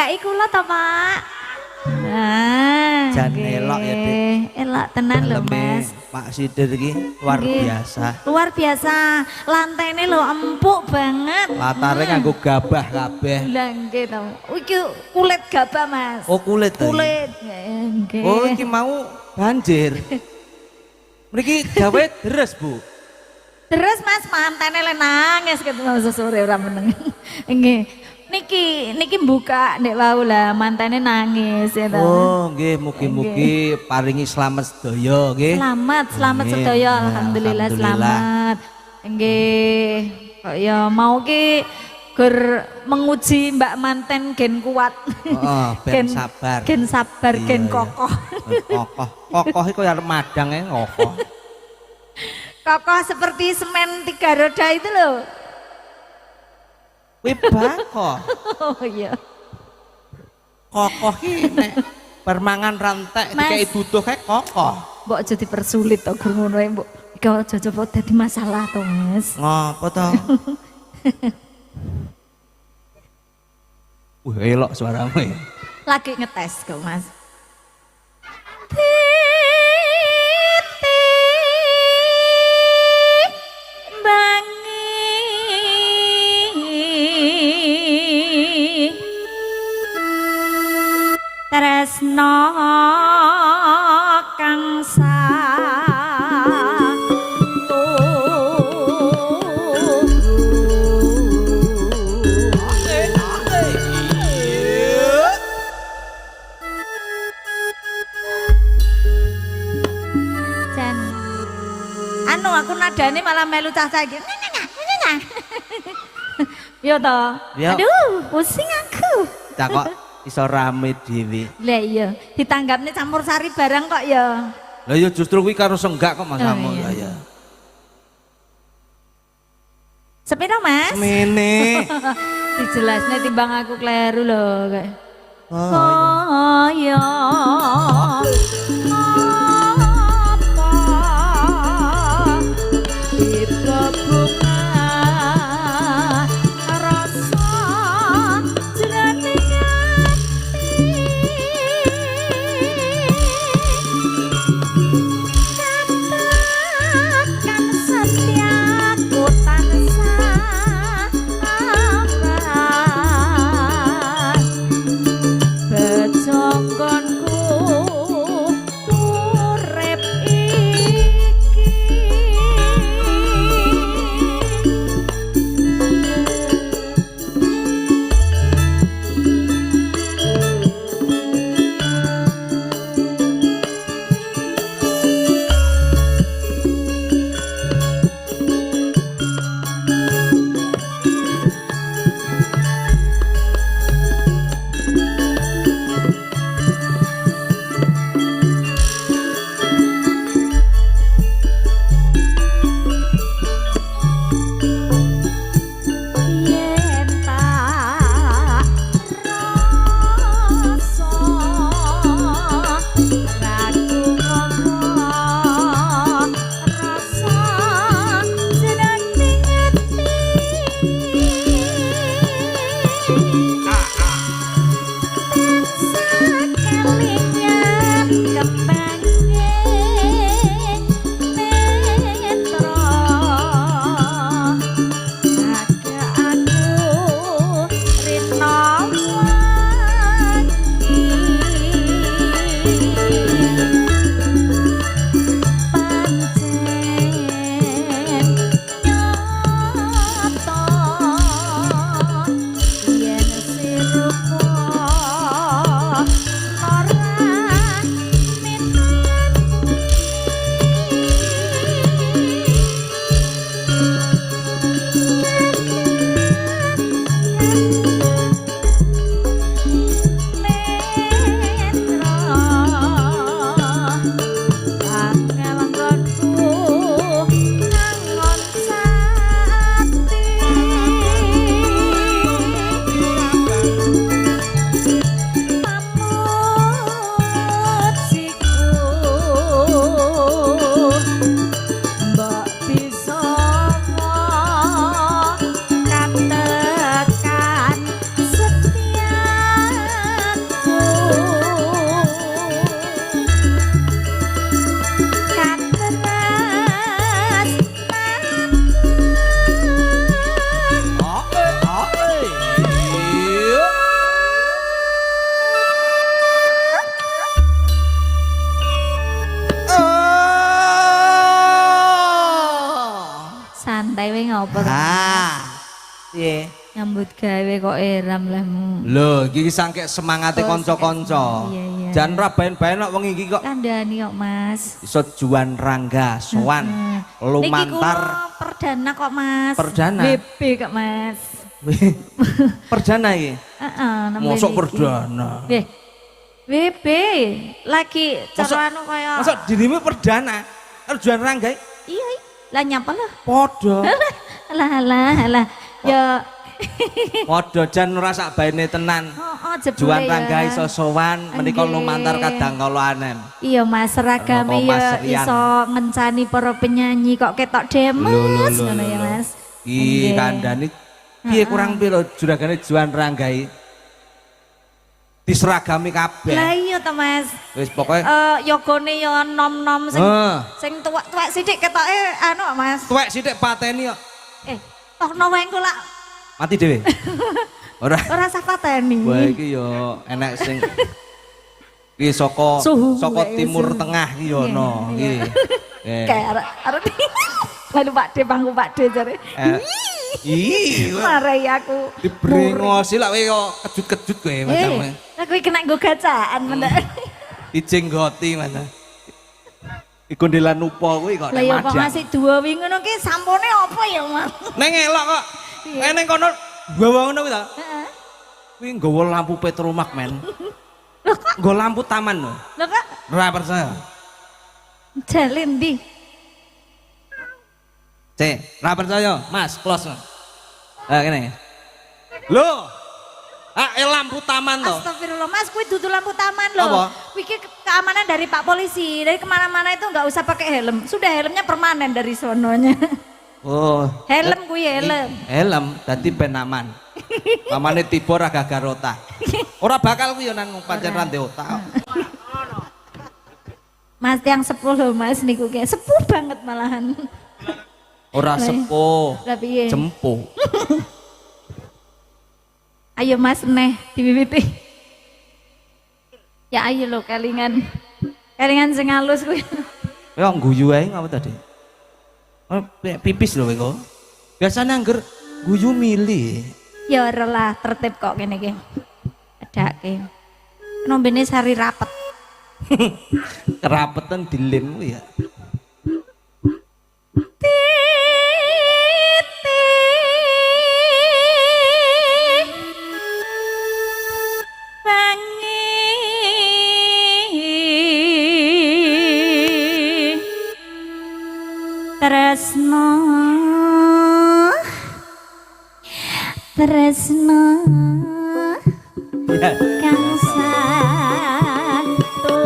nggak kula to, Pak? Nah, jan elok ya, Dik. Elok tenan lho, Daleme Mas. Pak Sidir iki luar Nggih. biasa. Luar biasa. Lantainya lho empuk banget. Latare nganggo gabah kabeh. Lah nggih to. Iki kulit gabah, Mas. Oh kulit ta iki? Kulit. Nggih. Oh iki mau banjir. Mriki gawe deres, Bu. Terus Mas mantene le nangis ketemu sore ora meneng. Nggih. Niki buka nek wau lah mantene nangis ya to. Oh nggih mugi-mugi paringi slamet sedaya nggih. Selamat Amin. sedaya Ya, alhamdulillah alhamdulillah. selamat. Nggih. Kok ya mau ki gur menguji Mbak Manten gen kuat. Heeh, ben sabar. Gen sabar, Iya, gen iya. kokoh. Kokoh. Kokoh iku arep madang kokoh. Kokoh seperti semen 3 roda itu loh. Kuwi bako. Oh iya. Kokoh ki nek permangan rantek Mas. dikei duduh kae kokoh. Mbok aja dipersulit to gur ngono ae mbok. Iki aja coba dadi masalah to, Mas. Ngopo to? Elok suaramu ya. Lagi ngetes kok, Mas. Tresno kang Jan. Anu aku nadane malah melu cah-cah iki. Yo to. Yo. Aduh, pusing aku. Cak kok iso rame dhewe. Lah iya, ditanggapne campur sari barang kok ya. Lah ya justru kuwi karo senggak kok masamu Oh, iya. ya. Sepeda, Mas? Semene. Dijelasne timbang aku kleru lho kayak. Oh, iya. Kaya apa dibebunga rasa jroning katakan setiaku tansah abad bejonggonku apa to? Ah. Piye? Nyambut gawe kok eram lehmu. Lho, iki sangke semangate Oh, kanca-kanca. iya. Jan ra ben-ben kok wengi iki kok Kandhani kok Mas. iso juan rangga sowan lumantar Niki kula perdana kok Mas. Perdana? BB kok Mas. perdana iki. Heeh, nembe Mosok niki. perdana. Nggih. BB lagi Mosok- cara anu kaya Mosok dirimu perdana karo juan rangga iya. Lah nyapa lah. padha. Alah. Ya Padha jan ora sak baene tenan. heeh jebule Juan ya. rangga iso sowan menika Nggih. lumantar kadang kala anem. Iya Mas, seragame Roko Mas ya Rian. iso ngencani para penyanyi kok ketok demes ngono ya Mas. Iki Nggih. kandhane piye kurang piro juragane Juan Ranggai diseragami kabeh. Lah iya to Mas. Wis pokoke Yogane ya nom-nom sing tuwek-tuwek sithik ketoke anu Mas. tuwek sithik pateni kok Tokno wae engko lak mati dhewe. Ora. ora usah pateni. Wah iki yo enek sing iki saka Suhu, timur suhu. tengah iki yo ono iki. Kayak arep lalu Pak De pangku Pak De jare. Ih, Marai aku. dibrengosi lak kowe kok kejut-kejut kowe macam. Lah kowe kena nggo gacaan mendak. Dijenggoti mana. Iku ndelan upa kuwi kok Lah nek ya kok majang. masih dua wingi ngono ki sampune apa ya Mas? Neng elok kok. Neng kono gawa ngono kuwi ta. Heeh. Kuwi nggawa lampu petromak men. Nggo lampu taman lho. Lho kok Ora percaya. jalin ndi? Cek, ora percaya, Mas, close. Kene. Lho. Lampu taman to. Astagfirullah Mas, kuwi dudu lampu taman loh. Apa? Kuwi ki keamanan dari Pak Polisi. Dari kemana-mana itu nggak usah pakai helm. Sudah helmnya permanen dari sononya. Oh. Helm kuwi helm. Helm dadi ben aman. Pamane tiba ora gagar otak. Ora bakal kuwi yo nang pancen rande otak. Mas yang sepuh loh Mas niku kayak sepuh banget malahan. Ora sepuh. Lah piye? Jempuh. Ayo Mas neh diwiwiti. Ya ayo lo kelingan. Kelingan sing halus kuwi. Ya guyu ae ngapa tadi? Pipis lho kowe. Biasane angger guyu milih. Ya ora lah tertib kok kene iki. Adake. Nombene sari rapet. Kerapetan dilem kuwi ya. Tresno Ya. kang satu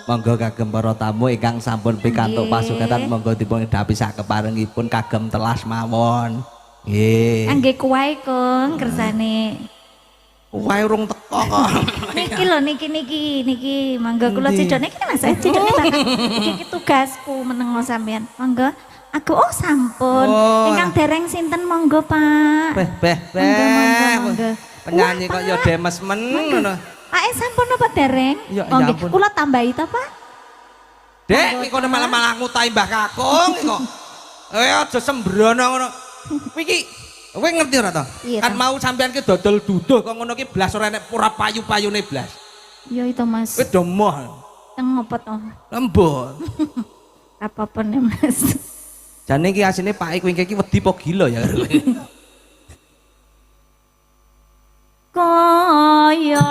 Monggo kagem para tamu ingkang sampun pikantuk Nggih. pasugatan monggo dipun ngedhapi sak keparengipun kagem telas mawon. Nggih. angge kuwae Kong kersane. Wae urung teko kok. Niki lho niki monggo kula Endi? cidone iki Mas cidone iki tugasku menengo sampean. Monggo aku sampun. Oh. Ingkang dereng sinten monggo Pak. Beh. Monggo. Penyanyi Wah, kok ya Pak. demes men ngono. Pak sampun apa dereng? Ya, Monggo. ya ampun. Kula tambahi to Pak. Dek, iki kono malah ngutai Mbah Kakung iki kok. Aja sembrono ngono. Iki kowe ngerti ora to? Iya, Kan Toh. mau sampean ki dodol duduh kok ngono ki blas ora enek ora payu-payune blas. Yo itu Mas. Kowe do moh. Teng ngopo to? Lembut. Apa-apa nih Mas. Jane iki asine Pak kowe iki wedi po gila ya. Kaya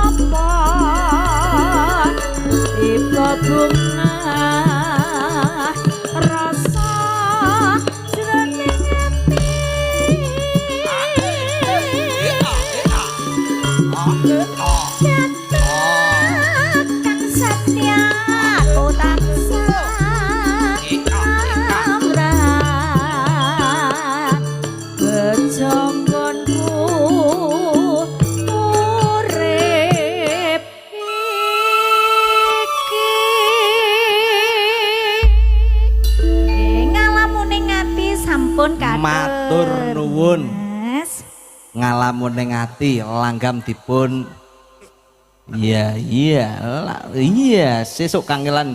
apa tiba bunga rasa jroning ati kang setia ku tansah amrah kejonggonku urip iki ngalamuning ati sampun kadung Matur nuwun. Mas. Ngalamun ning ati langgam dipun iya sesuk kangelan